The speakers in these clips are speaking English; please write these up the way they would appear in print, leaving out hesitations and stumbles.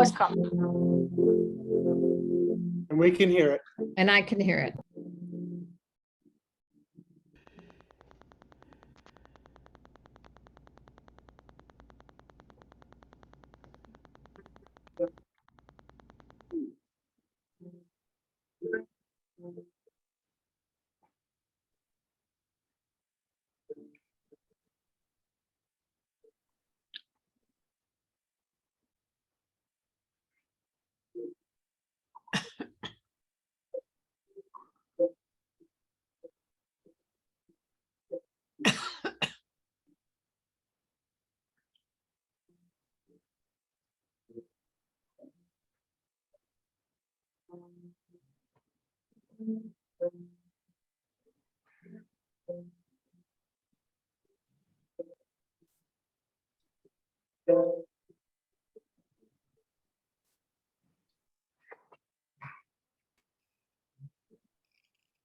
is coming. And we can hear it. And I can hear it.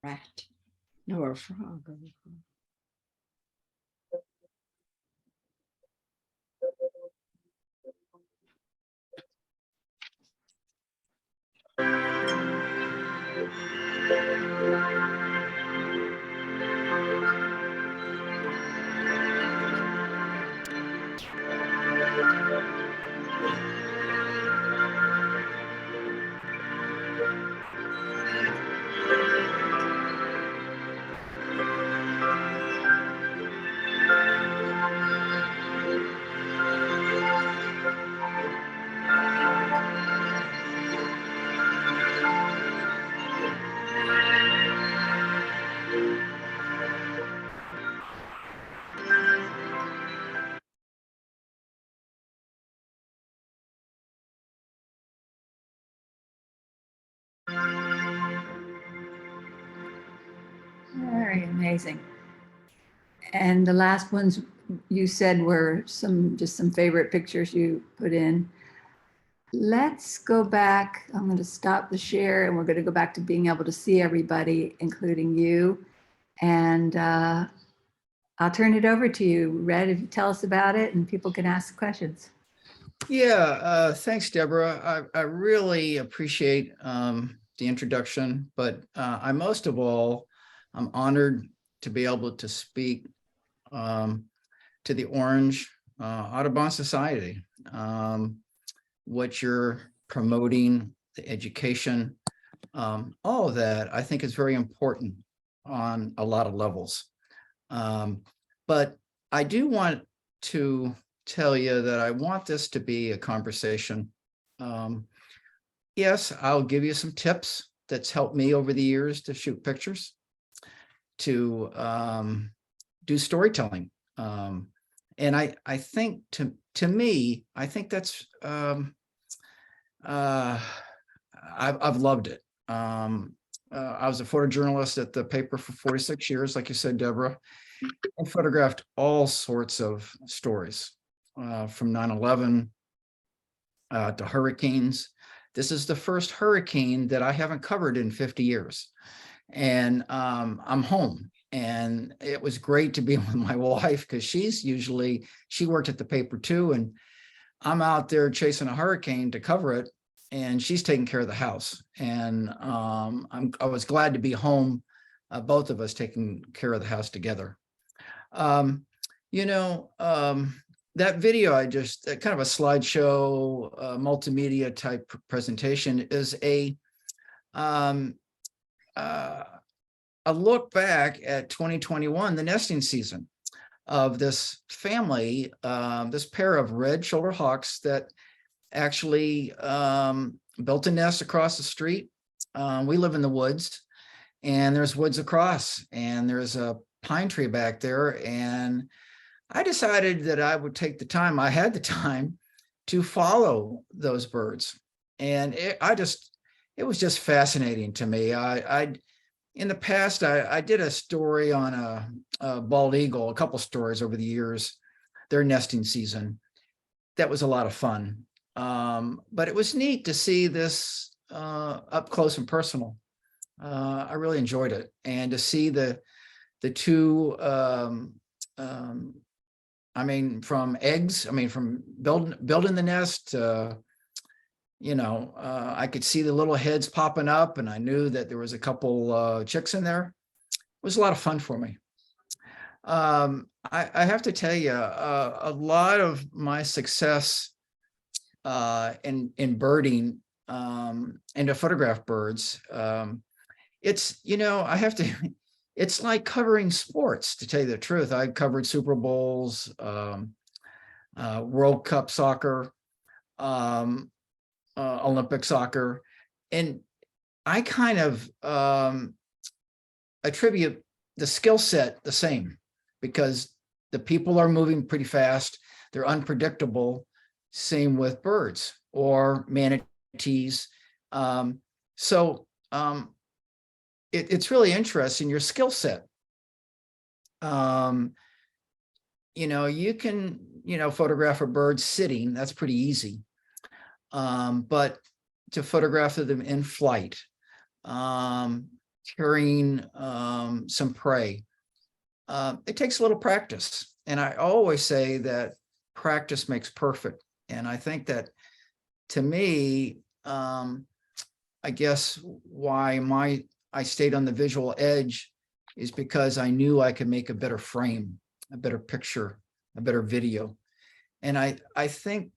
Rat. No, or a frog. Or a frog. Very amazing. And the last ones you said were just some favorite pictures you put in. Let's go back. I'm going to stop the share and we're going to go back to being able to see everybody, including you. And I'll turn it over to you, Red, if you tell us about it and people can ask questions. Yeah, thanks, Deborah. I really appreciate the introduction, but I most of all, I'm honored to be able to speak to the Orange Audubon Society, what you're promoting, the education, all of that, I think is very important on a lot of levels. But I do want to tell you that I want this to be a conversation. Yes, I'll give you some tips that's helped me over the years to shoot pictures, to do storytelling. And I think to me, I think that's, I've loved it. I was a photojournalist at the paper for 46 years, like you said, Deborah, and photographed all sorts of stories, from 9/11 to hurricanes. This is the first hurricane that I haven't covered in 50 years. And I'm home. And it was great to be with my wife because she worked at the paper too. And I'm out there chasing a hurricane to cover it. And she's taking care of the house. And I was glad to be home, both of us taking care of the house together. That video kind of a slideshow, multimedia type presentation is a look back at 2021, the nesting season of this family, this pair of red-shouldered hawks that actually built a nest across the street. We live in the woods, and there's woods across, and there's a pine tree back there. And I decided that I would take the time, I had the time, to follow those birds. And it was just fascinating to me. In the past, I did a story on a bald eagle, a couple stories over the years, their nesting season. That was a lot of fun. But it was neat to see this up close and personal. I really enjoyed it. And to see the two, from eggs, from building the nest, I could see the little heads popping up, and I knew that there was a couple chicks in there. It was a lot of fun for me. I have to tell you, a lot of my success in birding and to photograph birds, it's, I have to, it's like covering sports, to tell you the truth. I covered Super Bowls, World Cup soccer, Olympic soccer, and I kind of attribute the skill set the same, because the people are moving pretty fast. They're unpredictable. Same with birds or manatees. So it's really interesting, your skill set. You can, photograph a bird sitting, that's pretty easy. But to photograph them in flight, carrying some prey, it takes a little practice. And I always say that practice makes perfect. And I think that, to me, I guess why I stayed on the visual edge is because I knew I could make a better frame, a better picture, a better video. And I think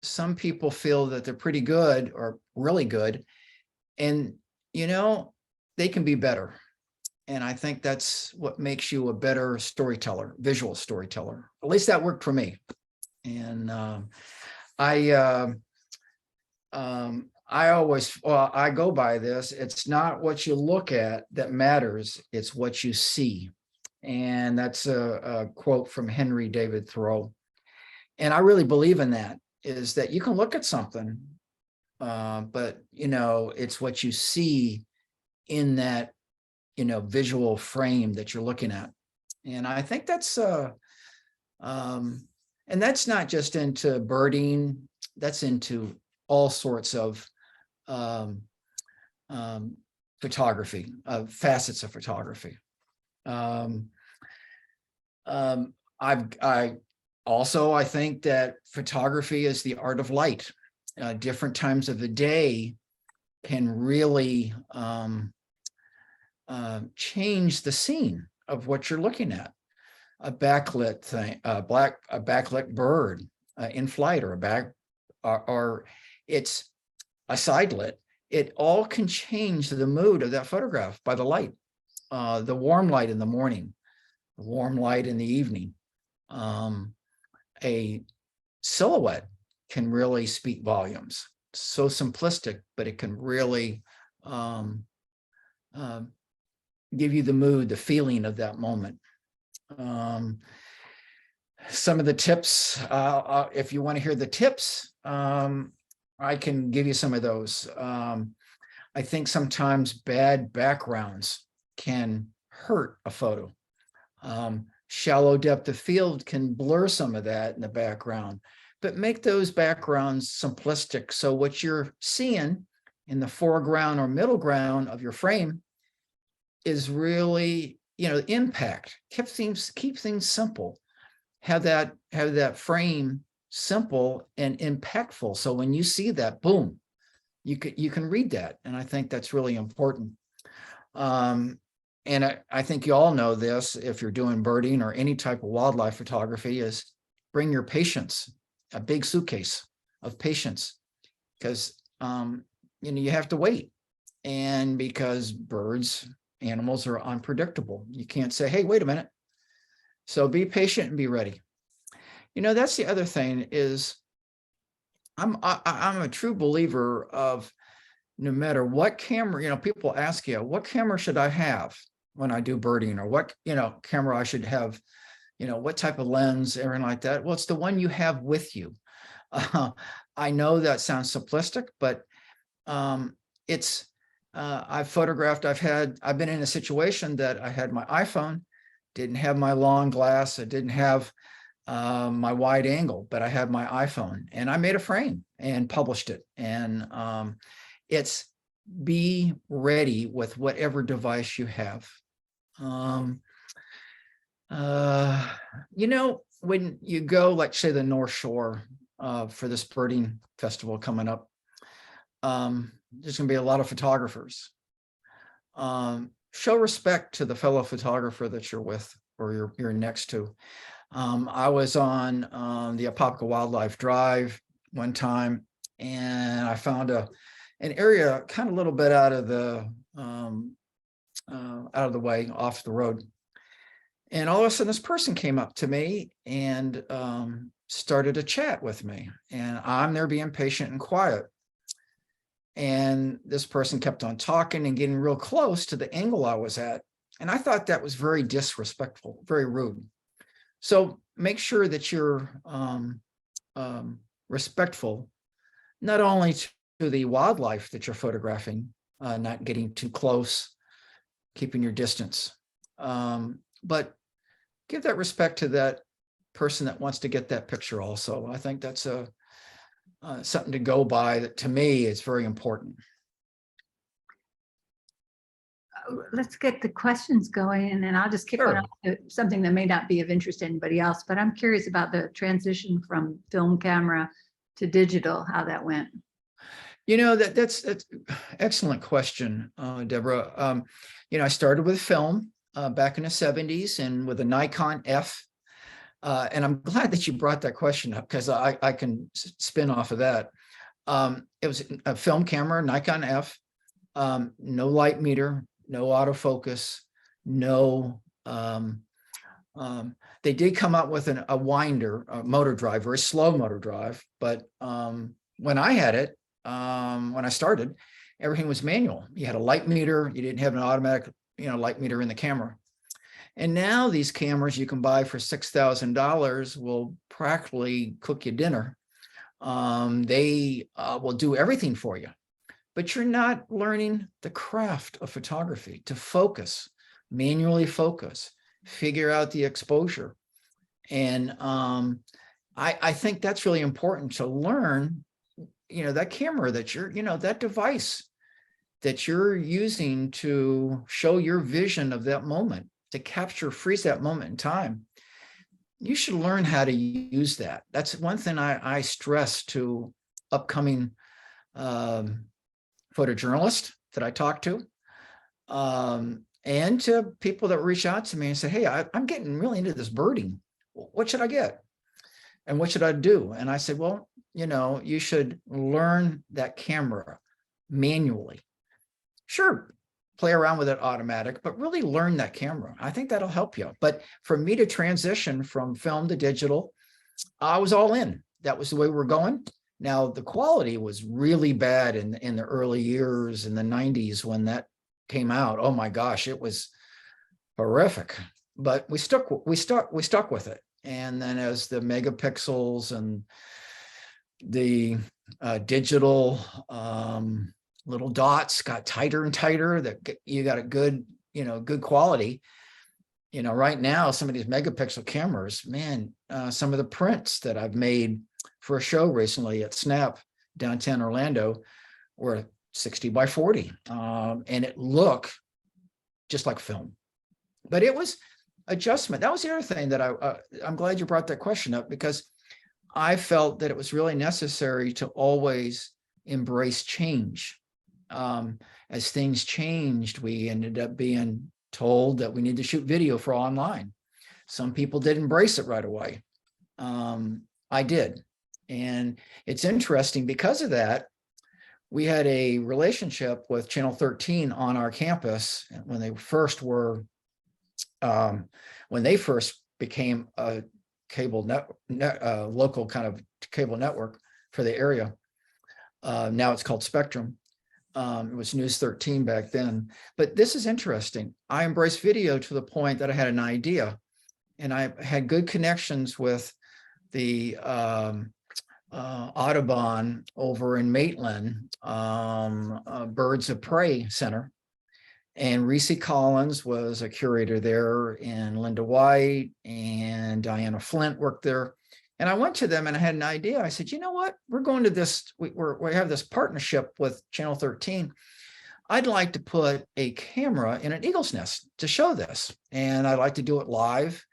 some people feel that they're pretty good or really good, and they can be better. And I think that's what makes you a better storyteller, visual storyteller. At least that worked for me. And I go by this: it's not what you look at that matters, it's what you see. And that's a quote from Henry David Thoreau. And I really believe in that, is that you can look at something, but it's what you see in that visual frame that you're looking at. And I think that's and that's not just into birding, that's into all sorts of photography, facets of photography. I think that photography is the art of light. Different times of the day can really change the scene of what you're looking at. A backlit thing, a backlit bird in flight, or it's a side lit. It all can change the mood of that photograph by the light. The warm light in the morning, the warm light in the evening. A silhouette can really speak volumes. So simplistic, but it can really give you the mood, the feeling of that moment. Some of the tips, if you want to hear the tips, I can give you some of those. I think sometimes bad backgrounds can hurt a photo. Shallow depth of field can blur some of that in the background, but make those backgrounds simplistic. So what you're seeing in the foreground or middle ground of your frame is really, impact. Keep things simple. Have that frame simple and impactful. So when you see that, boom, you can read that. And I think that's really important. And I think you all know this, if you're doing birding or any type of wildlife photography, is bring your patience, a big suitcase of patience, because you have to wait. And because animals are unpredictable, you can't say, hey, wait a minute. So be patient and be ready. That's the other thing, is I'm a true believer of, no matter what camera, people ask you, what camera should I have when I do birding, or what, camera I should have, what type of lens, everything like that. Well, it's the one you have with you. I know that sounds simplistic, but it's, I've photographed, I've been in a situation that I had my iPhone, didn't have my long glass, I didn't have my wide angle, but I had my iPhone, and I made a frame and published it. And it's, be ready with whatever device you have. When you go, like, say, the North Shore, for this birding festival coming up. There's going to be a lot of photographers. Show respect to the fellow photographer that you're with or you're next to. I was on the Apopka Wildlife Drive one time, and I found an area kind of a little bit out of the way, off the road. And all of a sudden, this person came up to me and started a chat with me. And I'm there being patient and quiet. And this person kept on talking and getting real close to the angle I was at. And I thought that was very disrespectful, very rude. So make sure that you're respectful, not only to the wildlife that you're photographing, not getting too close, keeping your distance, but give that respect to that person that wants to get that picture also. I think that's something to go by that to me is very important. Let's get the questions going, and then I'll just kick one off to something that may not be of interest to anybody else, but I'm curious about the transition from film camera to digital, how that went. You know, that's excellent question, Deborah. You know, I started with film back in the 70s and with a Nikon F. And I'm glad that you brought that question up because I can spin off of that. It was a film camera, Nikon F, no light meter, no autofocus, no. They did come up with a winder, a motor drive, very slow motor drive. But when I had it, when I started, everything was manual. You had a light meter. You didn't have an automatic, light meter in the camera. And now these cameras you can buy for $6,000 will practically cook you dinner. They will do everything for you, but you're not learning the craft of photography to focus, manually focus, figure out the exposure. And I think that's really important to learn, that camera that you're, that device that you're using to show your vision of that moment, to freeze that moment in time. You should learn how to use that. That's one thing I stress to upcoming photojournalists that I talk to, and to people that reach out to me and say, hey, I'm getting really into this birding. What should I get? And what should I do? And I said, well, you should learn that camera manually. Sure, play around with it automatic, but really learn that camera. I think that'll help you. But for me to transition from film to digital, I was all in. That was the way we're going. Now, the quality was really bad in the early years in the 90s when that came out. Oh my gosh, it was horrific. But we stuck with it. And then as the megapixels and the digital little dots got tighter and tighter, that you got a good, good quality. Right now, some of these megapixel cameras, man, some of the prints that I've made for a show recently at Snap downtown Orlando were 60 by 40. And it looked just like film, but it was adjustment. That was the other thing that I'm glad you brought that question up, because I felt that it was really necessary to always embrace change. As things changed, we ended up being told that we need to shoot video for online. Some people did embrace it right away. I did. And it's interesting because of that, we had a relationship with Channel 13 on our campus when they first became a cable local kind of cable network for the area. Now it's called Spectrum. It was News 13 back then. But this is interesting. I embraced video to the point that I had an idea, and I had good connections with the Audubon over in Maitland, Birds of Prey Center. And Reese Collins was a curator there, and Linda White and Diana Flint worked there. And I went to them and I had an idea. I said, you know what? We're going to this, we have this partnership with Channel 13. I'd like to put a camera in an eagle's nest to show this. And I'd like to do it live.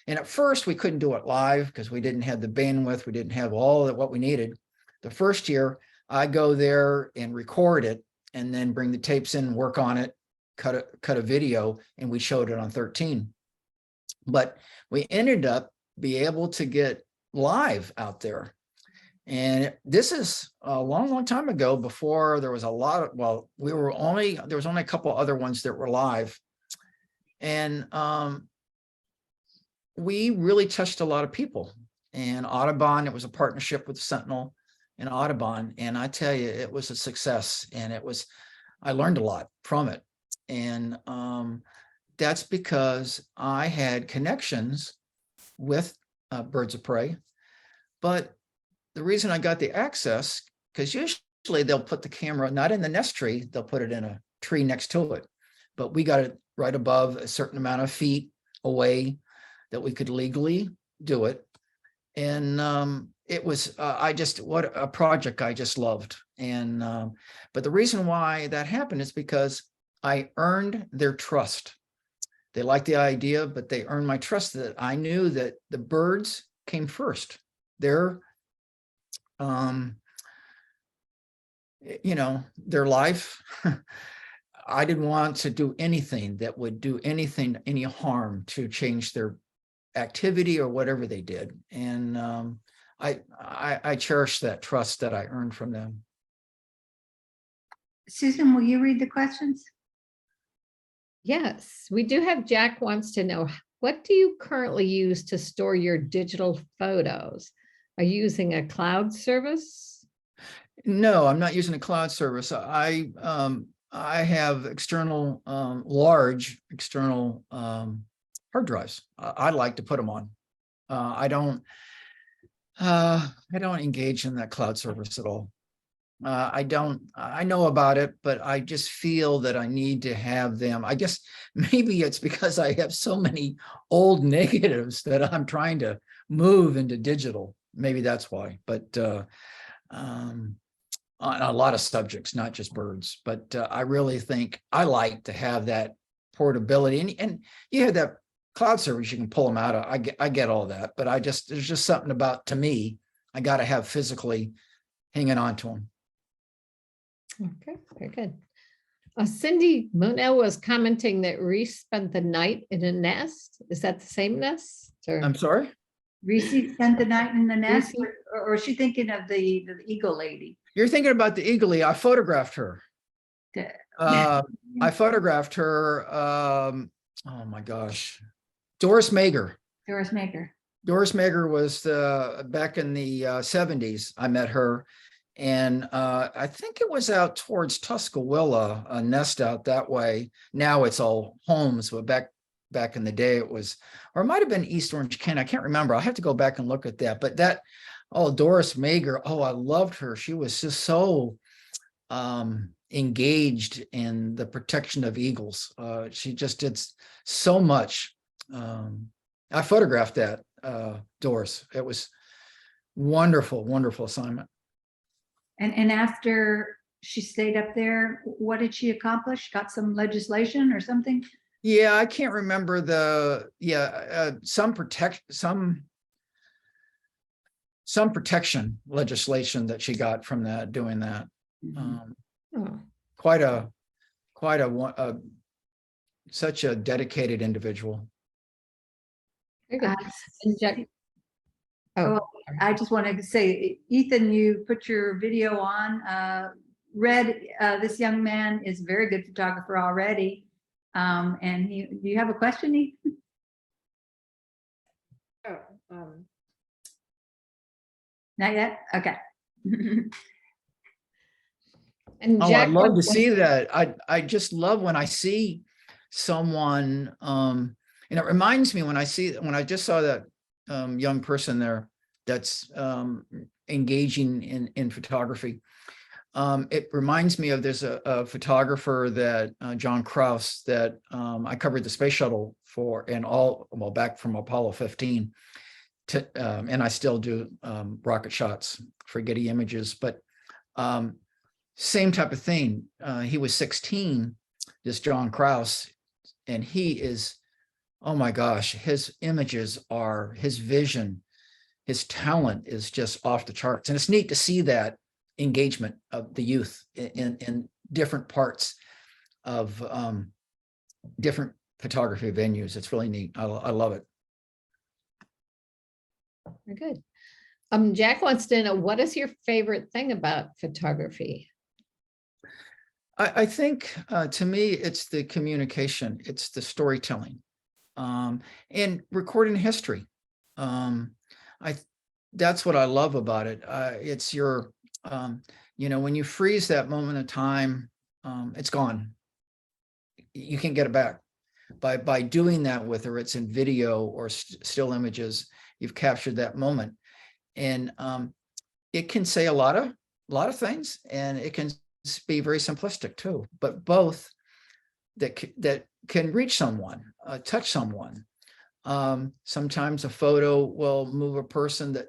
And at first we couldn't do it live because we didn't have the bandwidth. We didn't have all of what we needed. The first year I go there and record it and then bring the tapes in, work on it, cut a video, and we showed it on 13. But we ended up be able to get live out there. And this is a long, long time ago, before there was a lot of, well, there was only a couple other ones that were live. And we really touched a lot of people. And Audubon, it was a partnership with Sentinel and Audubon. And I tell you, it was a success. And I learned a lot from it. And that's because I had connections with birds of prey. But the reason I got the access, because usually they'll put the camera not in the nest tree, they'll put it in a tree next to it. But we got it right above a certain amount of feet away that we could legally do it. And it was, what a project I just loved. And, but the reason why that happened is because I earned their trust. They liked the idea, but they earned my trust that I knew that the birds came first. Their life. I didn't want to do anything that would do any harm to change their activity or whatever they did. And I cherish that trust that I earned from them. Susan, will you read the questions? Yes, we do have Jack wants to know, what do you currently use to store your digital photos? Are you using a cloud service? No, I'm not using a cloud service. I have external, large external hard drives. I like to put them on. I don't engage in that cloud service at all. I know about it, but I just feel that I need to have them. I guess maybe it's because I have so many old negatives that I'm trying to move into digital. Maybe that's why, but on a lot of subjects, not just birds, but I really think I like to have that portability, and you have that cloud service, you can pull them out of. I get all that, but there's just something about, to me, I got to have physically hanging on to them. Okay, very good. Cindy Monell was commenting that Reese spent the night in a nest. Is that the same nest? Or? I'm sorry? Reese spent the night in the nest, Reese? or is she thinking of the eagle lady? You're thinking about the eagle. I photographed her. I photographed her. Oh my gosh. Doris Mager. Doris Mager. Doris Mager was back in the 70s. I met her. And I think it was out towards Tuscaloosa, a nest out that way. Now it's all homes, but back in the day it was, or it might have been East Orange County. I can't remember. I'll have to go back and look at that. But Doris Mager, I loved her. She was just so engaged in the protection of eagles. She just did so much. I photographed that, Doris. It was wonderful, wonderful assignment. And after she stayed up there, what did she accomplish? Got some legislation or something? Yeah, I can't remember some protection legislation that she got from that, doing that. Such a dedicated individual. Very good. And Jack, I just want to say, Ethan, you put your video on. Red, this young man is a very good photographer already. And do you have a question, Ethan? Not yet? Okay. and Oh, Jack I'd love to see that. I just love when I see someone, and it reminds me when I just saw that young person there that's engaging in photography. It reminds me of, there's a photographer that John Krause that I covered the space shuttle for, and back from Apollo 15 and I still do rocket shots for Getty Images, but same type of thing. He was 16, this John Krause, and he is oh my gosh, his images are, his vision, his talent is just off the charts. And it's neat to see that engagement of the youth in different parts of different photography venues. It's really neat. I love it. Very good. Jack wants to know, what is your favorite thing about photography? I think to me, it's the communication, it's the storytelling, and recording history. I That's what I love about it. It's your, when you freeze that moment of time, it's gone. You can't get it back. By doing that, whether it's in video or still images, you've captured that moment, and it can say a lot of things, and it can be very simplistic too. But both that can reach someone, touch someone. Sometimes a photo will move a person that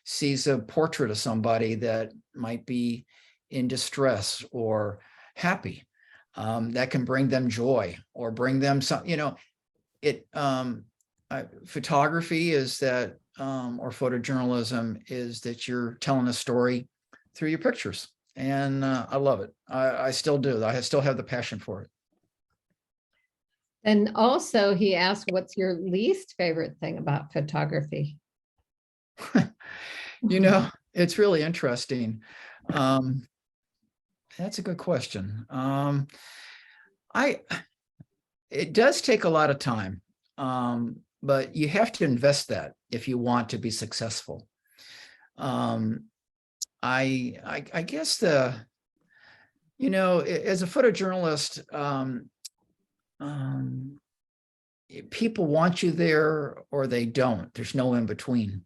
sees a portrait of somebody that might be in distress or happy. That can bring them joy or bring them some, photography is that, or photojournalism is that you're telling a story through your pictures. And I love it. I still do. I still have the passion for it. And also he asked, what's your least favorite thing about photography? It's really interesting. That's a good question. It does take a lot of time, but you have to invest that if you want to be successful. I guess as a photojournalist, people want you there or they don't. There's no in between.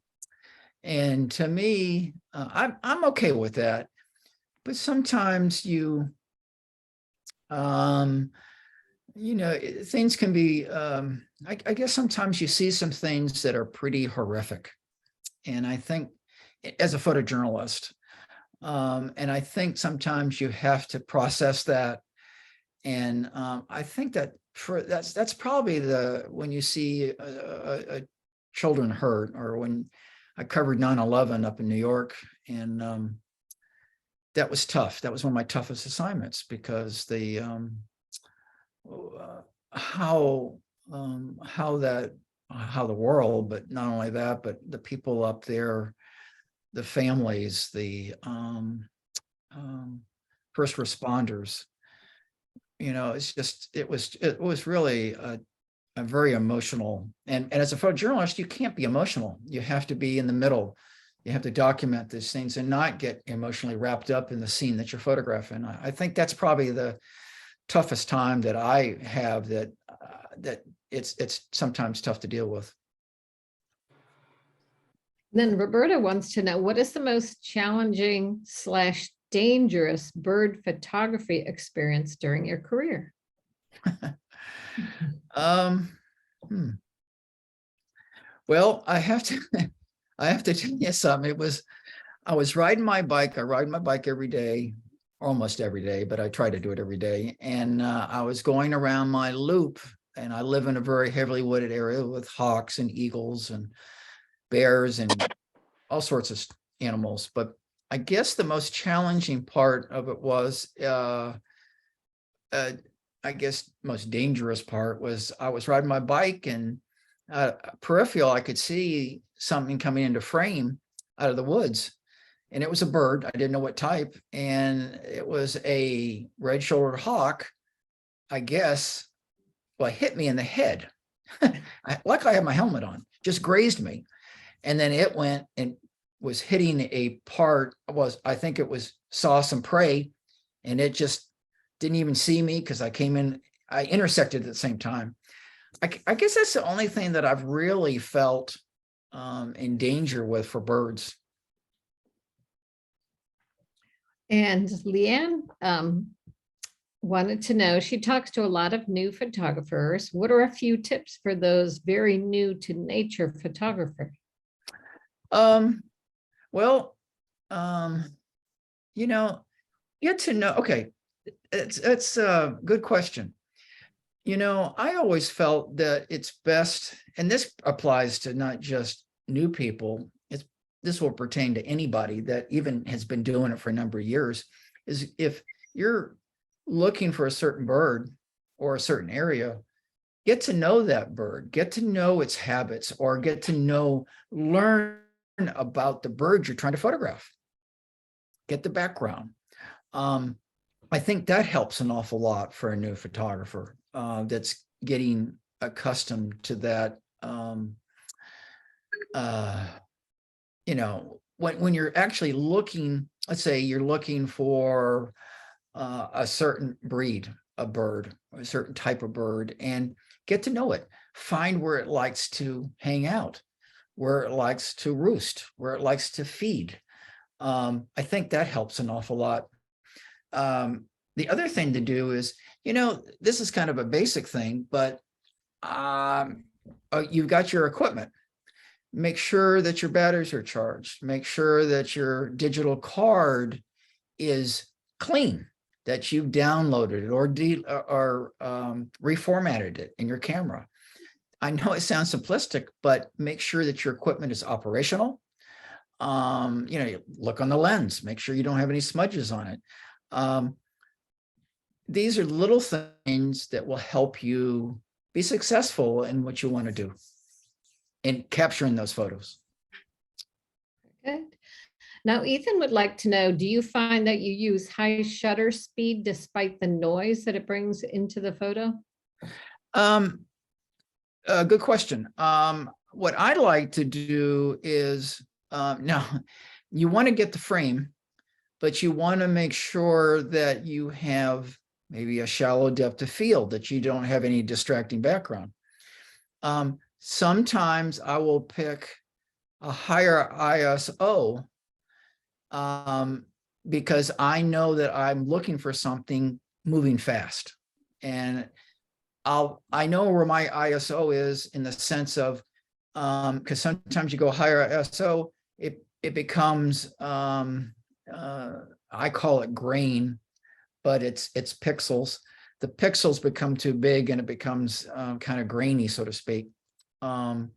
And to me, I'm okay with that. But sometimes things can be, I guess sometimes you see some things that are pretty horrific. And I think as a photojournalist, and I think sometimes you have to process that. And I think that that's probably when you see a children hurt, or when I covered 9/11 up in New York, and that was tough. That was one of my toughest assignments, because how the world, but not only that, but the people up there, the families, the first responders, it was really a very emotional, and as a photojournalist, you can't be emotional. You have to be in the middle. You have to document these things and not get emotionally wrapped up in the scene that you're photographing. I think that's probably the toughest time that I have, that it's sometimes tough to deal with. Then Roberta wants to know, what is the most challenging / dangerous bird photography experience during your career? Well, I have to tell you something. I was riding my bike. I ride my bike every day, almost every day, but I try to do it every day. And I was going around my loop, and I live in a very heavily wooded area with hawks and eagles and bears and all sorts of animals. But I guess the most challenging part of it was, I guess most dangerous part was, I was riding my bike, and peripheral, I could see something coming into frame out of the woods. And it was a bird. I didn't know what type. And it was a red-shouldered hawk, I guess. Well, it hit me in the head. Luckily, I had my helmet on, just grazed me. And then it went and was hitting a part, I think it saw some prey, and it just didn't even see me, because I intersected at the same time. I guess that's the only thing that I've really felt in danger with for birds. And Leanne wanted to know, she talks to a lot of new photographers. What are a few tips for those very new to nature photographers? Well, you have to know, okay, it's a good question. I always felt that it's best, and this applies to not just new people, this will pertain to anybody that even has been doing it for a number of years, is if you're looking for a certain bird or a certain area, get to know that bird, get to know its habits, or get to learn about the bird you're trying to photograph. Get the background. I think that helps an awful lot for a new photographer that's getting accustomed to that. When you're actually looking, let's say you're looking for a certain breed of bird, or a certain type of bird, and get to know it. Find where it likes to hang out, where it likes to roost, where it likes to feed. I think that helps an awful lot. The other thing to do is, this is kind of a basic thing, but you've got your equipment. Make sure that your batteries are charged. Make sure that your digital card is clean, that you've downloaded it or reformatted it in your camera. I know it sounds simplistic, but make sure that your equipment is operational. You look on the lens, make sure you don't have any smudges on it. These are little things that will help you be successful in what you want to do in capturing those photos. Good. Now, Ethan would like to know, do you find that you use high shutter speed despite the noise that it brings into the photo? Good question. What I like to do is, now you want to get the frame, but you want to make sure that you have maybe a shallow depth of field, that you don't have any distracting background. Sometimes I will pick a higher ISO because I know that I'm looking for something moving fast. And I know where my ISO is, in the sense of, because sometimes you go higher ISO, it becomes, I call it grain, but it's pixels. The pixels become too big and it becomes kind of grainy, so to speak. And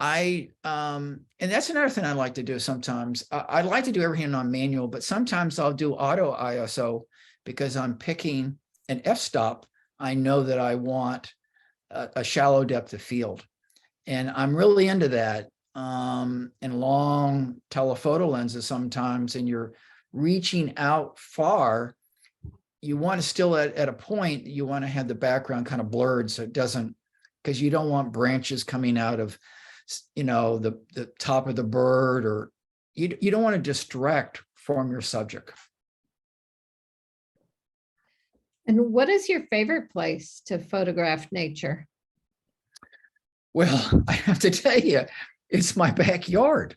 that's another thing I like to do sometimes. I like to do everything on manual, but sometimes I'll do auto ISO because I'm picking an f-stop. I know that I want a shallow depth of field. And I'm really into that in long telephoto lenses sometimes, and you're reaching out far. You want to still at a point, you want to have the background kind of blurred so it doesn't, because you don't want branches coming out of, the top of the bird, or you don't want to distract from your subject. And what is your favorite place to photograph nature? Well, I have to tell you, it's my backyard,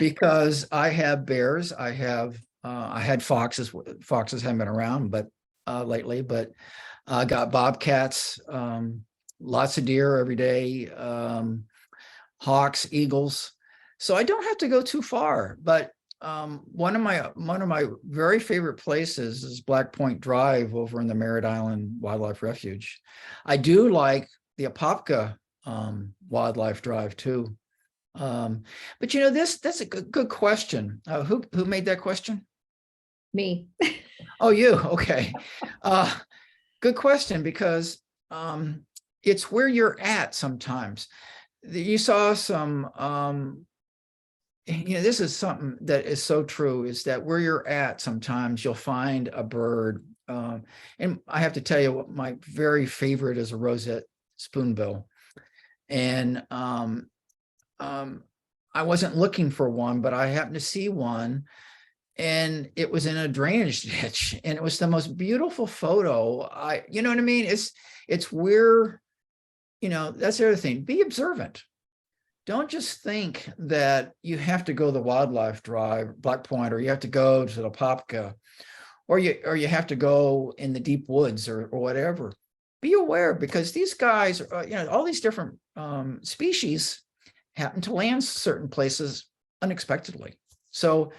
because I have bears. I had foxes. Foxes haven't been around, but lately. But I got bobcats, lots of deer every day, hawks, eagles. So I don't have to go too far. But one of my very favorite places is Black Point Drive over in the Merritt Island Wildlife Refuge. I do like the Apopka Wildlife Drive too. But that's a good question. Who made that question? Me. Oh, you. Okay. Good question, because it's where you're at sometimes. You saw some, this is something that is so true, is that where you're at, sometimes you'll find a bird. And I have to tell you, what my very favorite is a roseate spoonbill. And I wasn't looking for one, but I happened to see one, and it was in a drainage ditch, and it was the most beautiful photo. You know what I mean? It's where, that's the other thing. Be observant. Don't just think that you have to go the Wildlife Drive, Black Point, or you have to go to the Apopka, or you have to go in the deep woods or whatever. Be aware, because these guys, all these different species happen to land certain places unexpectedly. So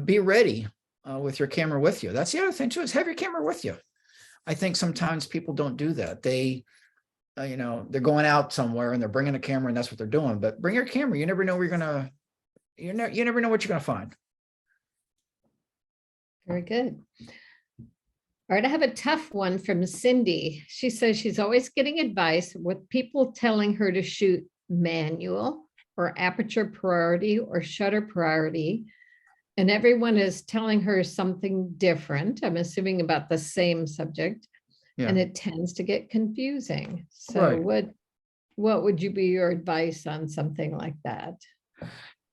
be ready with your camera with you. That's the other thing too, is have your camera with you. I think sometimes people don't do that. They, you know, they're going out somewhere and they're bringing a camera and that's what they're doing. But bring your camera. You never know where you're gonna. You never know what you're gonna find. Very good. All right, I have a tough one from Cindy. She says she's always getting advice with people telling her to shoot manual or aperture priority or shutter priority. And everyone is telling her something different. I'm assuming about the same subject. And Yeah. it tends to get confusing. So Right. what would you be your advice on something like that?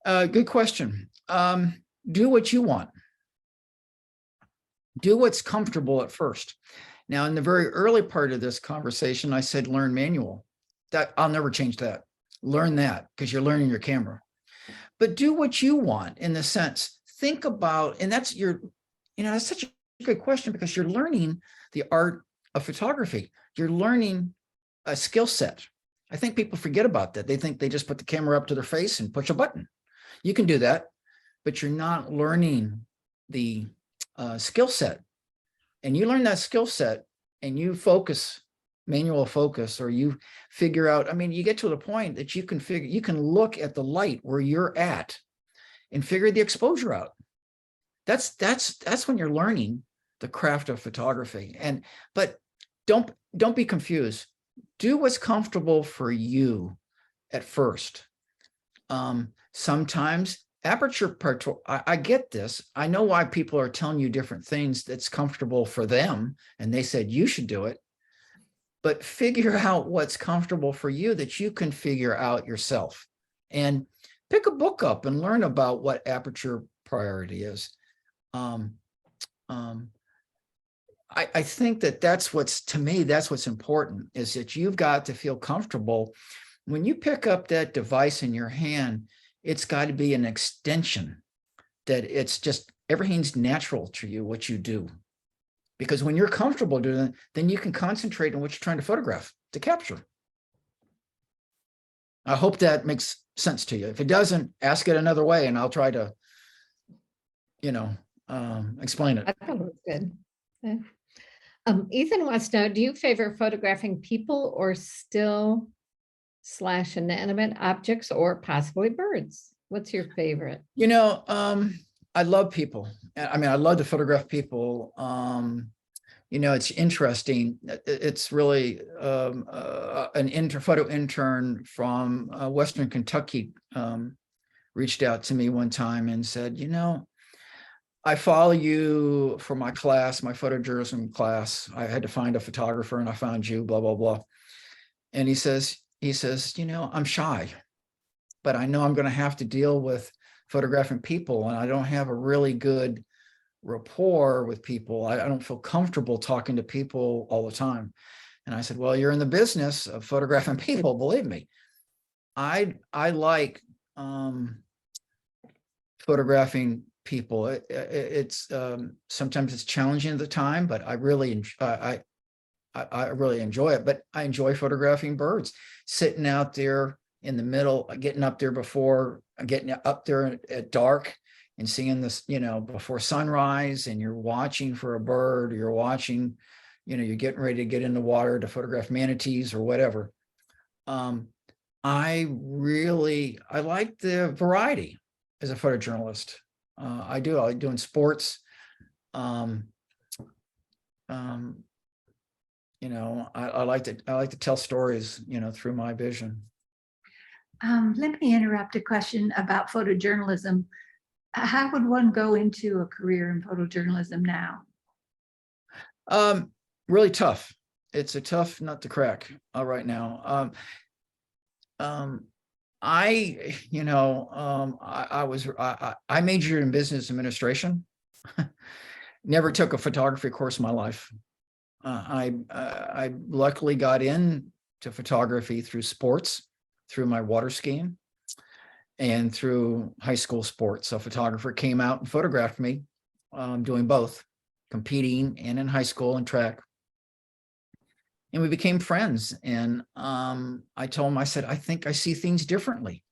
Good question. Do what you want. Do what's comfortable at first. Now, in the very early part of this conversation, I said learn manual. That I'll never change that. Learn that because you're learning your camera. But do what you want in the sense, think about, and that's your, you know, that's such a good question because you're learning the art of photography. You're learning a skill set. I think people forget about that. They think they just put the camera up to their face and push a button. You can do that, but you're not learning the skill set. And you learn that skill set and you focus, manual focus, or you figure out, I mean, you get to the point that you can look at the light where you're at and figure the exposure out. That's when you're learning the craft of photography. But don't be confused. Do what's comfortable for you at first. Sometimes aperture, I get this. I know why people are telling you different things that's comfortable for them. And they said, you should do it. But figure out what's comfortable for you that you can figure out yourself. And pick a book up and learn about what aperture priority is. I think that's to me, that's what's important, is that you've got to feel comfortable. When you pick up that device in your hand, it's got to be an extension, that it's just, everything's natural to you, what you do. Because when you're comfortable doing it, then you can concentrate on what you're trying to photograph, to capture. I hope that makes sense to you. If it doesn't, ask it another way and I'll try to, explain it. I thought it was good. Yeah. Ethan wants to know, do you favor photographing people or still / inanimate objects or possibly birds? What's your favorite? I love people. I mean, I love to photograph people. It's interesting. It's really an photo intern from Western Kentucky reached out to me one time and said, I follow you for my class, my photojournalism class. I had to find a photographer and I found you, blah, blah, blah. And he says, I'm shy, but I know I'm going to have to deal with photographing people and I don't have a really good rapport with people. I don't feel comfortable talking to people all the time. And I said, well, you're in the business of photographing people, believe me. I like photographing people. It's sometimes it's challenging at the time, but I really enjoy it. But I enjoy photographing birds, sitting out there in the middle, getting up there at dark and seeing this, before sunrise, and you're watching for a bird, or you're watching, you're getting ready to get in the water to photograph manatees or whatever. I like the variety as a photojournalist. I like doing sports. I like to tell stories, through my vision. Let me interrupt a question about photojournalism. How would one go into a career in photojournalism now? Really tough. It's a tough nut to crack right now. I majored in business administration. Never took a photography course in my life. I luckily got into photography through sports, through my water skiing, and through high school sports. So a photographer came out and photographed me, doing both, competing and in high school and track. And we became friends. And I told him, I said, I think I see things differently.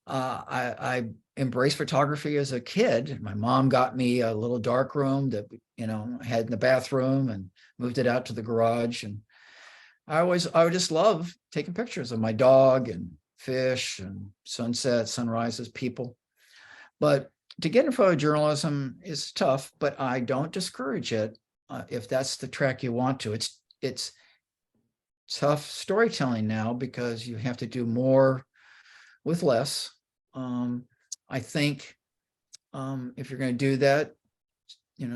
I embraced photography as a kid. My mom got me a little dark room that, had in the bathroom and moved it out to the garage. And I would just love taking pictures of my dog and fish and sunsets, sunrises, people. But to get in photojournalism is tough, but I don't discourage it if that's the track you want to. It's tough storytelling now because you have to do more with less. I think if you're going to do that,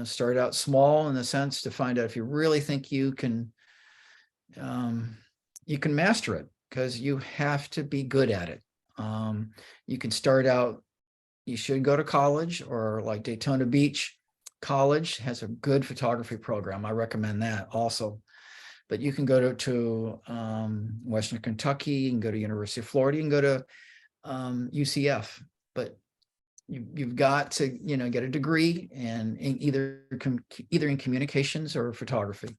start out small in the sense to find out if you really think you can master it, because you have to be good at it. You can start out, you should go to college, or like Daytona Beach College has a good photography program. I recommend that also. But you can go to Western Kentucky, you can go to University of Florida, you can go to UCF, but you've got to get a degree in either in communications or photography.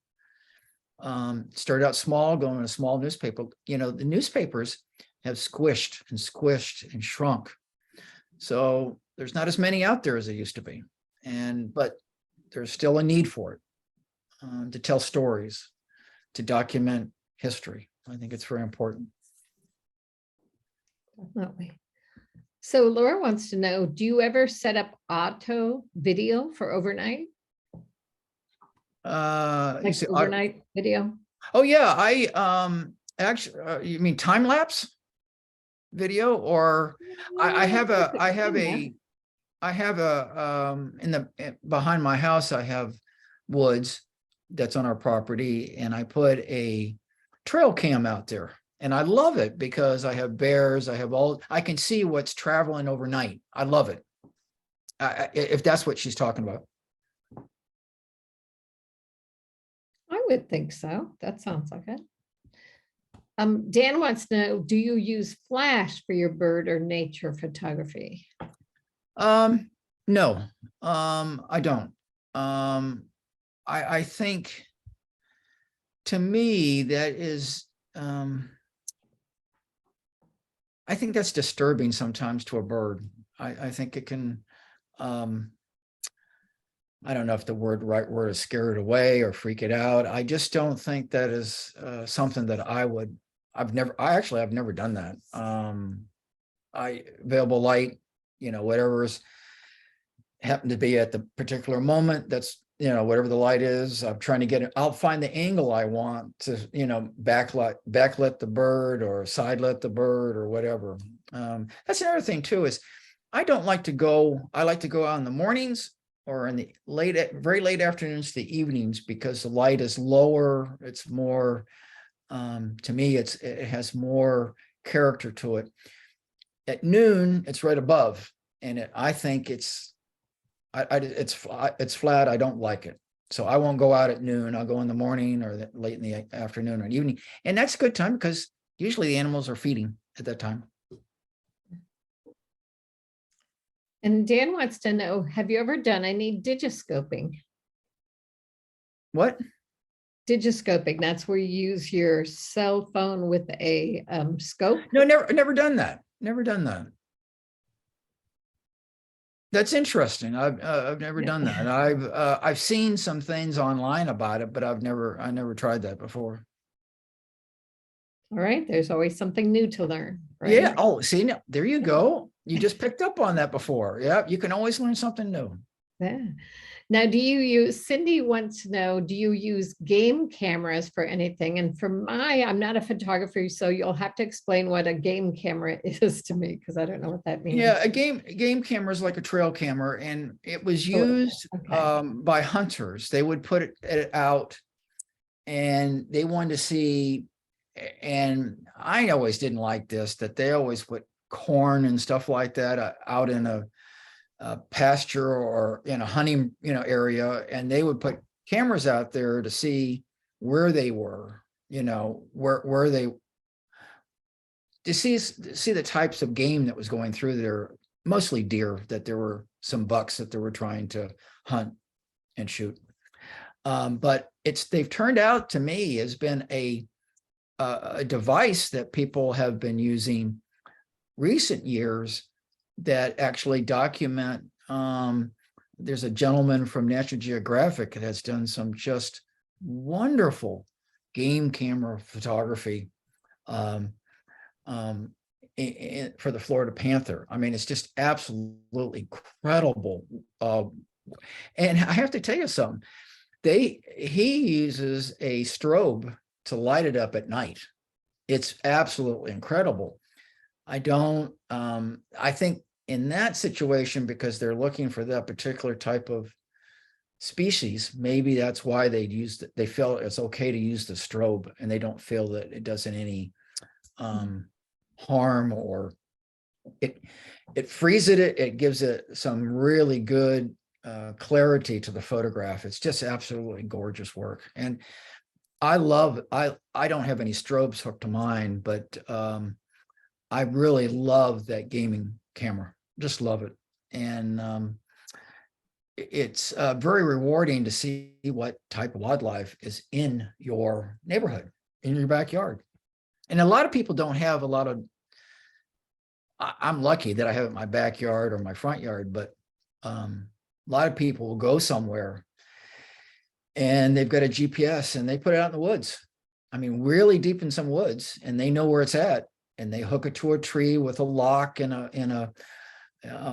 Start out small, go in a small newspaper. The newspapers have squished and shrunk, so there's not as many out there as there used to be, but there's still a need for it, to tell stories, to document history. I think it's very important. Definitely. So Laura wants to know, do you ever set up auto video for overnight? Like overnight video? Oh yeah, I actually, you mean time lapse video? Or I have behind my house, I have woods that's on our property, and I put a trail cam out there, and I love it because I have bears, I can see what's traveling overnight. I love it. If that's what she's talking about. I would think so. That sounds like it. Dan wants to know, do you use flash for your bird or nature photography? No, I don't. I think, to me, that is, I think that's disturbing sometimes to a bird. I think it can, I don't know if the right word is scare it away or freak it out. I just don't think that is something that I've never done that. Available light, whatever's happened to be at the particular moment, that's, whatever the light is, I'm trying to get it. I'll find the angle I want to, backlit the bird or sidelit the bird or whatever. That's another thing too, is I like to go out in the mornings or in the very late afternoons to the evenings, because the light is lower. It's more, to me, it has more character to it. At noon, it's right above, and I think it's flat. I don't like it, so I won't go out at noon. I'll go in the morning or late in the afternoon or evening, and that's a good time because usually the animals are feeding at that time. And Dan wants to know, have you ever done any digiscoping? What? Digiscoping, that's where you use your cell phone with a scope? No, never done that. Never done that. That's interesting. I've never done that. I've seen some things online about it, but I never tried that before. All right, there's always something new to learn, right? Yeah. Oh, see, now, there you go. You just picked up on that before. Yeah, you can always learn something new. Yeah. Now, Cindy wants to know, do you use game cameras for anything? And I'm not a photographer, so you'll have to explain what a game camera is to me, because I don't know what that means. Yeah, a game camera is like a trail camera, and it was used by hunters. They would put it out, and they wanted to see, and I always didn't like this, that they always put corn and stuff like that out in a pasture or in a hunting area, and they would put cameras out there to see where they were, where they, to see the types of game that was going through there, mostly deer, that there were some bucks that they were trying to hunt and shoot. But they've turned out, to me, has been a device that people have been using recent years that actually document. There's a gentleman from National Geographic that has done some just wonderful game camera photography for the Florida panther. I mean, it's just absolutely incredible. And I have to tell you something. He uses a strobe to light it up at night. It's absolutely incredible. I think in that situation, because they're looking for that particular type of species, maybe that's why they feel it's okay to use the strobe, and they don't feel that it does any harm, or it freezes it. It gives it some really good clarity to the photograph. It's just absolutely gorgeous work. And I don't have any strobes hooked to mine, but I really love that gaming camera. Just love it. And it's very rewarding to see what type of wildlife is in your neighborhood, in your backyard. And a lot of people don't have a lot of, I'm lucky that I have it in my backyard or my front yard, but a lot of people will go somewhere and they've got a GPS and they put it out in the woods. I mean, really deep in some woods, and they know where it's at, and they hook it to a tree with a lock and a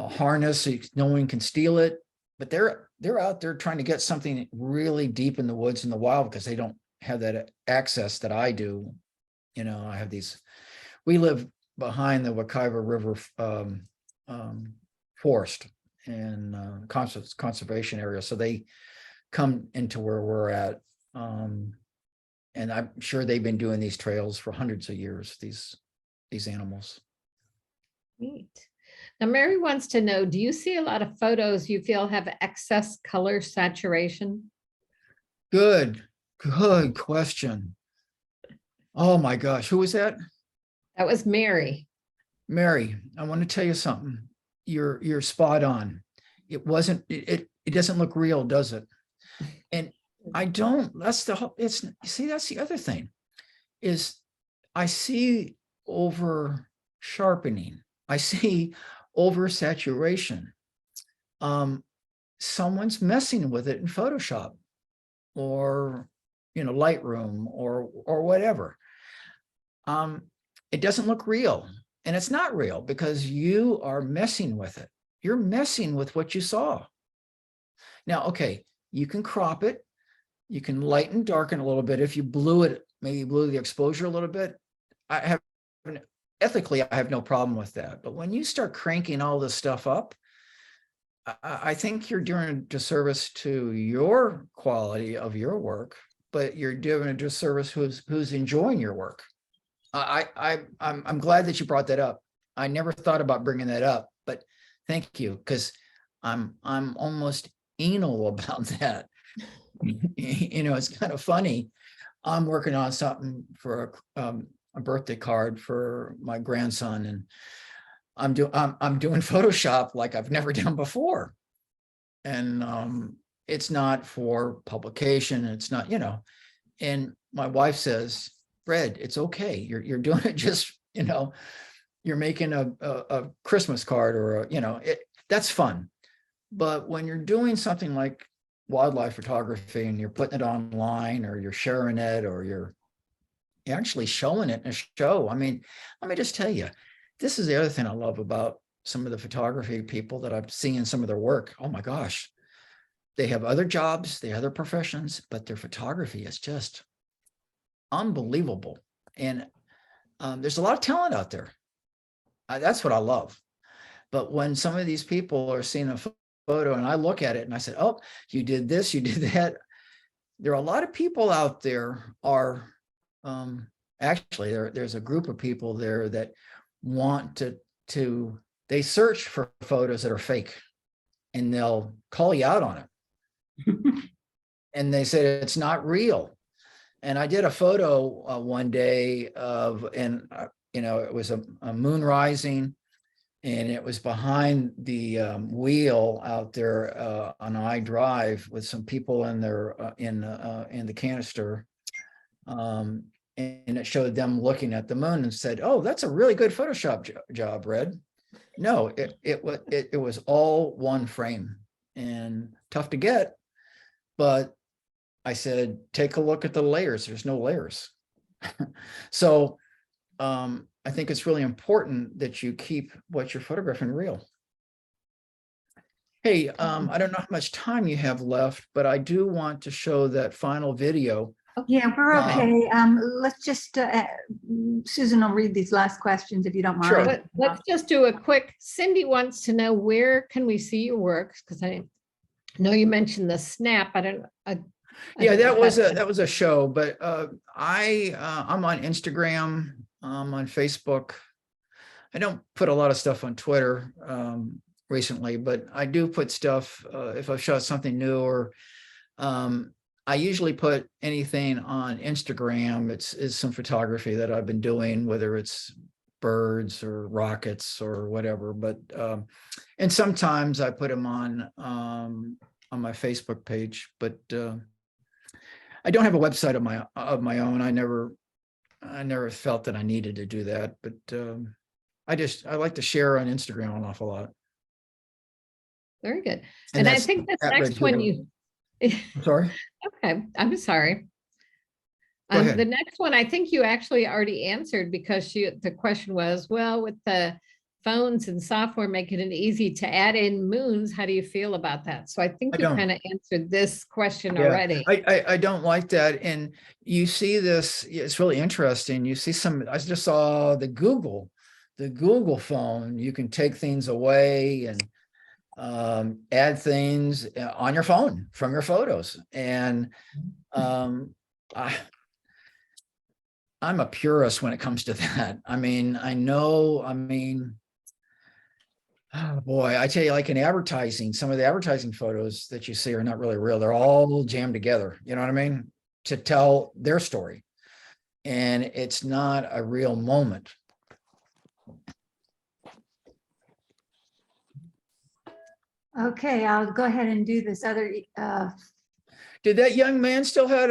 harness so no one can steal it. But they're out there trying to get something really deep in the woods in the wild, because they don't have that access that I do. You know, I have these, we live behind the Wekiva River forest and conservation area. So they come into where we're at. And I'm sure they've been doing these trails for hundreds of years, these animals. Neat. Now, Mary wants to know, do you see a lot of photos you feel have excess color saturation? Good question. Oh my gosh, who was that? That was Mary. Mary, I want to tell you something. You're spot on. It doesn't look real, does it? And that's the other thing is I see over sharpening. I see over saturation. Someone's messing with it in Photoshop or, Lightroom or whatever. It doesn't look real, and it's not real because you are messing with it. You're messing with what you saw. Now, okay, you can crop it. You can lighten, darken a little bit. If you maybe blew the exposure a little bit, ethically, I have no problem with that. But when you start cranking all this stuff up, I think you're doing a disservice to your quality of your work, but you're doing a disservice who's enjoying your work. I'm glad that you brought that up. I never thought about bringing that up, but thank you, because I'm almost anal about that. It's kind of funny. I'm working on something for a birthday card for my grandson, and I'm doing Photoshop like I've never done before, and it's not for publication. It's not, And my wife says, "Red, it's okay. You're doing it just, you're making a Christmas card or that's fun." But when you're doing something like wildlife photography and you're putting it online, or you're sharing it, or you're actually showing it in a show. I mean, let me just tell you, this is the other thing I love about some of the photography people that I've seen in some of their work. Oh my gosh, they have other jobs, they have other professions, but their photography is just unbelievable. And there's a lot of talent out there. That's what I love. But when some of these people are seeing a photo and I look at it and I said, "Oh, you did this, you did that." There are a lot of people out there actually there's a group of people there that want to they search for photos that are fake, and they'll call you out on it. And they said it's not real. And I did a photo one day it was a moon rising, and it was behind the wheel out there on I Drive with some people in there in the canister. And it showed them looking at the moon and said, "Oh, that's a really good Photoshop job, Red." No, it was all one frame and tough to get, but I said, take a look at the layers. There's no layers. So I think it's really important that you keep what you're photographing real. Hey, I don't know how much time you have left, but I do want to show that final video. Yeah, we're Um, okay. Let's just, Susan will read these last questions if you don't Sure. mind. Let's just do a quick, Cindy wants to know, where can we see your works? Because I know you mentioned the snap. I don't Yeah, know that if was a show, but I'm on Instagram, on Facebook. I don't put a lot of stuff on Twitter recently, but I do put stuff if I've shot something new, or I usually put anything on Instagram. It's some photography that I've been doing, whether it's birds or rockets or whatever. But and sometimes I put them on my Facebook page. But I don't have a website of my own. I never felt that I needed to do that. But I like to share on Instagram an awful lot. very good. And I that's think this at Red next one Huber. you, Sorry. okay, I'm sorry. Go ahead. The next one, I think you actually already answered, because the question was, well, with the phones and software making it easy to add in moons, how do you feel about that? So I think I you don't. kind of answered this question Yeah, already. I don't like that. And you see this, it's really interesting. You see I just saw the Google phone. You can take things away and add things on your phone from your photos. And I'm a purist when it comes to that. I mean, oh boy, I tell you, like in advertising, some of the advertising photos that you see are not really real. They're all jammed together, you know what I mean? To tell their story. And it's not a real moment. Okay, I'll go ahead and do this other, Did that young man still had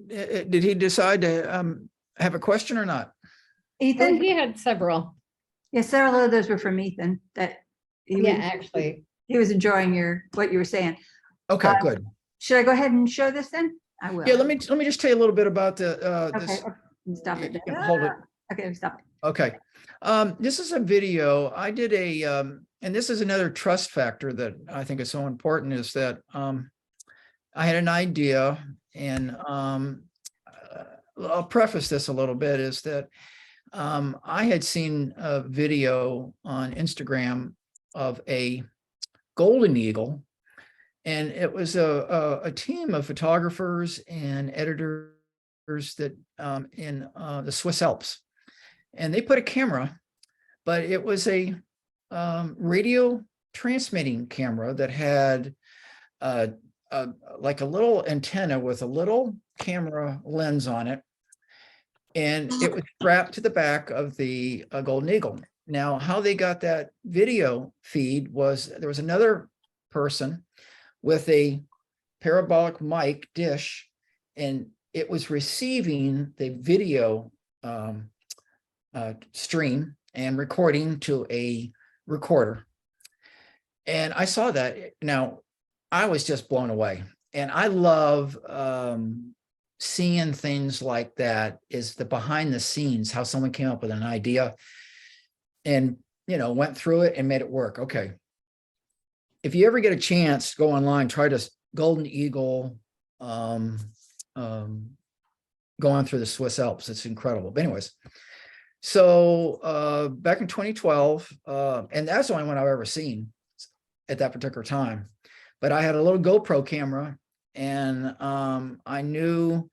did he decide to have a question or not? Well, Ethan? he had several. Yeah, several of those were from Ethan that Yeah, actually. he was enjoying what you were saying. Okay, good. Should I go ahead and show this then? I will. Yeah, let me just tell you a little bit about the Okay, this. stop it. You can hold it. Okay, stop it. Okay. This is a video. I did and this is another trust factor that I think is so important, is that I had an idea, and I'll preface this a little bit, is that I had seen a video on Instagram of a golden eagle, and it was a team of photographers and editors that in the Swiss Alps. And they put a camera, but it was a radio transmitting camera that had like a little antenna with a little camera lens on it. And it was strapped to the back of the golden eagle. Now, how they got that video feed was there was another person with a parabolic mic dish, and it was receiving the video stream and recording to a recorder. And I saw that. Now, I was just blown away. And I love seeing things like that, is the behind the scenes, how someone came up with an idea and, went through it and made it work. Okay. If you ever get a chance, go online, try to golden eagle going through the Swiss Alps. It's incredible. But anyways, so back in 2012, and that's the only one I've ever seen at that particular time, but I had a little GoPro camera, and I knew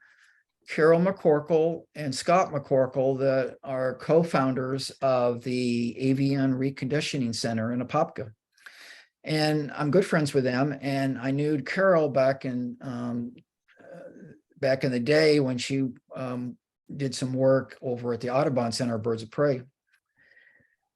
Carol McCorkle and Scott McCorkle, that are co-founders of the Avian Reconditioning Center in Apopka. And I'm good friends with them. And I knew Carol back in the day when she did some work over at the Audubon Center, Birds of Prey.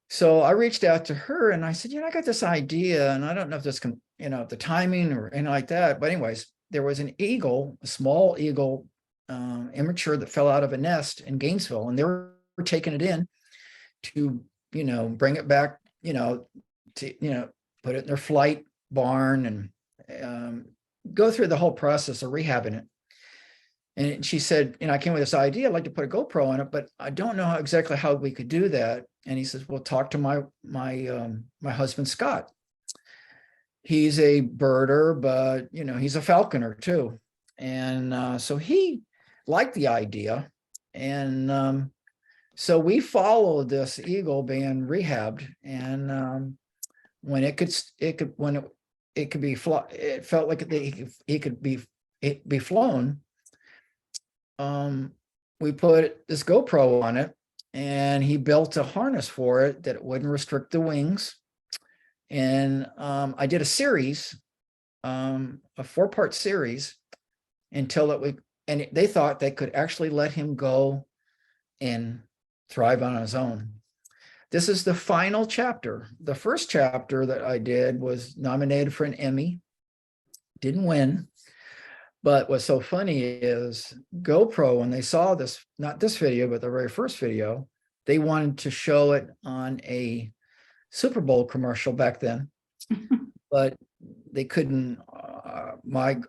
So I reached out to her and I said, I got this idea, and I don't know if this can, the timing or anything like that. But anyways, there was an eagle, a small eagle, immature, that fell out of a nest in Gainesville, and they were taking it in to bring it back, to, put it in their flight barn and go through the whole process of rehabbing it. And she said, I came with this idea, I'd like to put a GoPro on it, but I don't know exactly how we could do that. And he says, well, talk to my husband, Scott. He's a birder, but he's a falconer too. And so he liked the idea. And so we followed this eagle being rehabbed. And when it could be it felt like it could be flown. We put this GoPro on it, and he built a harness for it that it wouldn't restrict the wings. And I did a series, a 4-part series, until they thought they could actually let him go and thrive on his own. This is the final chapter. The first chapter that I did was nominated for an Emmy, didn't win. But what's so funny is GoPro, when they saw this, not this video, but the very first video, they wanted to show it on a Super Bowl commercial back then, but they couldn't,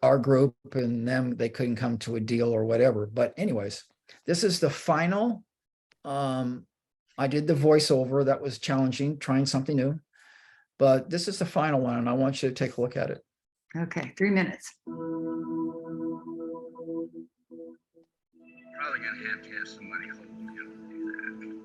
our group and them, they couldn't come to a deal or whatever. But anyways, this is the final. I did the voiceover. That was challenging, trying something new, but this is the final one, and I want you to take a look at it. Okay, 3 minutes. Probably gonna have to have somebody hold him to do that.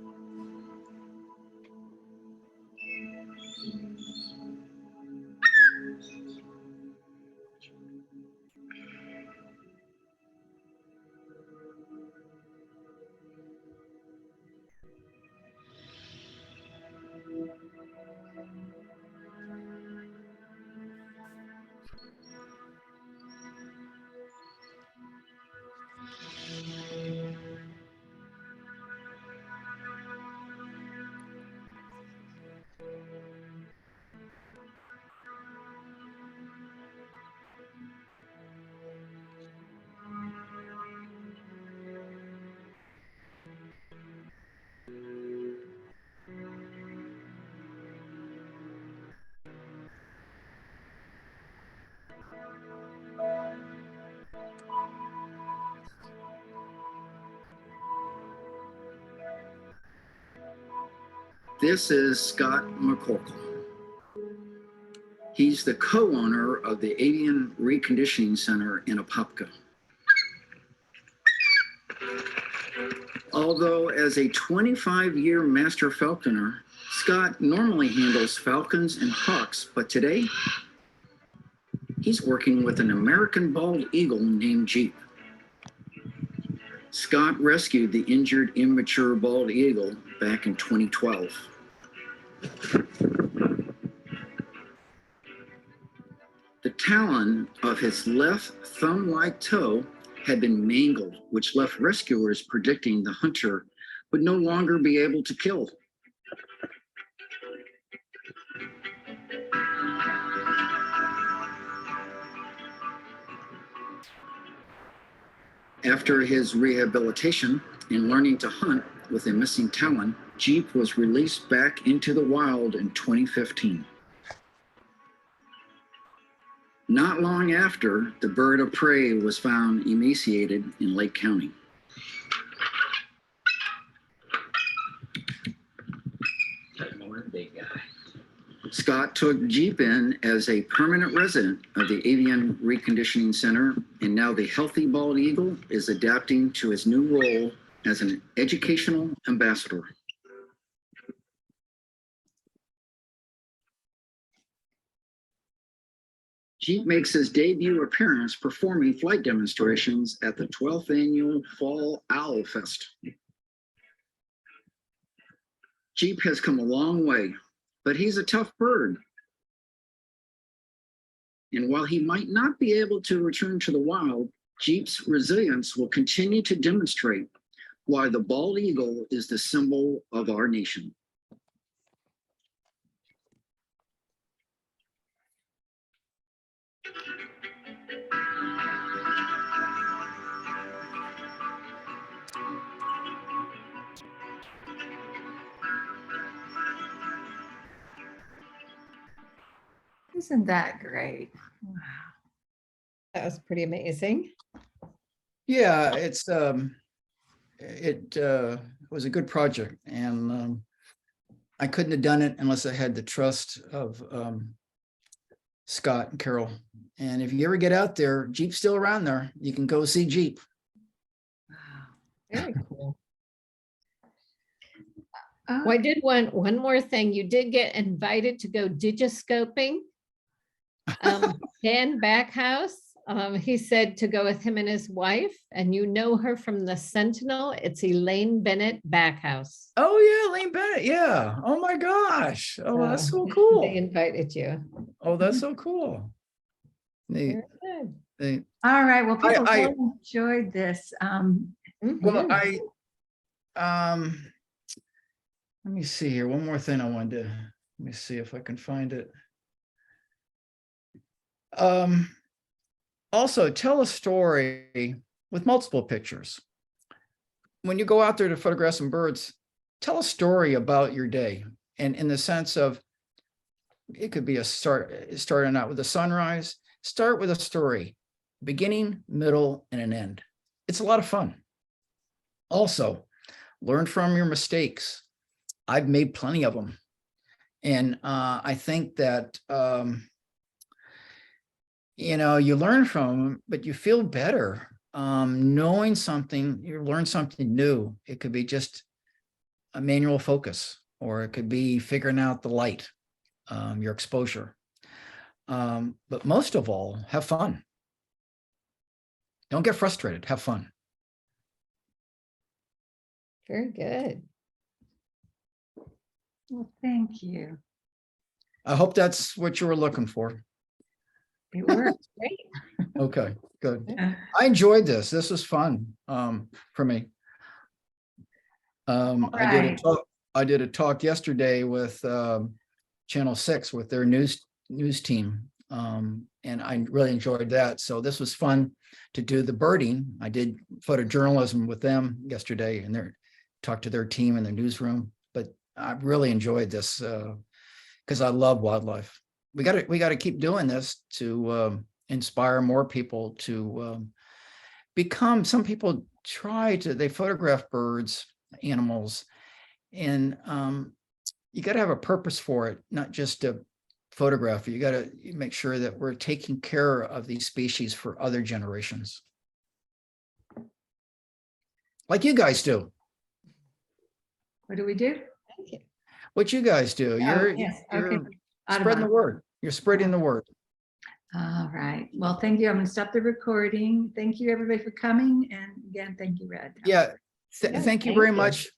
This is Scott McCorkle. He's the co-owner of the Avian Reconditioning Center in Apopka. Although as a 25-year master falconer, Scott normally handles falcons and hawks, but today he's working with an American bald eagle named Jeep. Scott rescued the injured immature bald eagle back in 2012. The talon of his left thumb-like toe had been mangled, which left rescuers predicting the hunter would no longer be able to kill. After his rehabilitation and learning to hunt with a missing talon, Jeep was released back into the wild in 2015. Not long after, the bird of prey was found emaciated in Lake County. Scott took Jeep in as a permanent resident of the Avian Reconditioning Center, and now the healthy bald eagle is adapting to his new role as an educational ambassador. Jeep makes his debut appearance performing flight demonstrations at the 12th annual Fall Owl Fest. Jeep has come a long way, but he's a tough bird. And while he might not be able to return to the wild, Jeep's resilience will continue to demonstrate why the bald eagle is the symbol of our nation. Isn't that great? Wow. That was pretty amazing. Yeah, it was a good project, and I couldn't have done it unless I had the trust of Scott and Carol. And if you ever get out there, Jeep's still around there. You can go see Jeep. Very cool. Oh, Well, I did one more thing. You did get invited to go digiscoping. Dan Backhouse, he said to go with him and his wife, and you know her from the Sentinel. It's Elaine Bennett Backhouse. Oh yeah, Lane Bennett. Yeah. Oh my gosh. Oh, that's so They cool. invited you. Oh, that's so cool. They, Very good. they, all right. Well, people I- really enjoyed this. well, Mhm. let me see here. One more thing I wanted to, let me see if I can find it. Also, tell a story with multiple pictures. When you go out there to photograph some birds, tell a story about your day. And in the sense of, it could be starting out with a sunrise. Start with a story, beginning, middle, and an end. It's a lot of fun. Also, learn from your mistakes. I've made plenty of them. And I think that, you learn from them, but you feel better knowing something. You learn something new. It could be just a manual focus, or it could be figuring out the light, your exposure. But most of all, have fun. Don't get frustrated. Have fun. Very good. Well, thank you. I hope that's what you were looking for. It worked. Great. Okay, good. Uh, I enjoyed this. This was fun for me. I did a talk yesterday with Channel 6 with their news team, and I really enjoyed that. So this was fun to do the birding. I did photojournalism with them yesterday, and they talked to their team in the newsroom. But I really enjoyed this because I love wildlife. We got to keep doing this to inspire more people to become. Some people they photograph birds, animals, and you got to have a purpose for it, not just a photograph. You got to make sure that we're taking care of these species for other generations, like you guys do. What do we do? Thank you. What you guys do. You're Yes. you're Okay. spreading the Audubon. word. You're spreading the word. All right. Well, thank you. I'm going to stop the recording. Thank you, everybody, for coming. And again, thank you, Red. Yeah. Yeah, Thank you thank very you. much.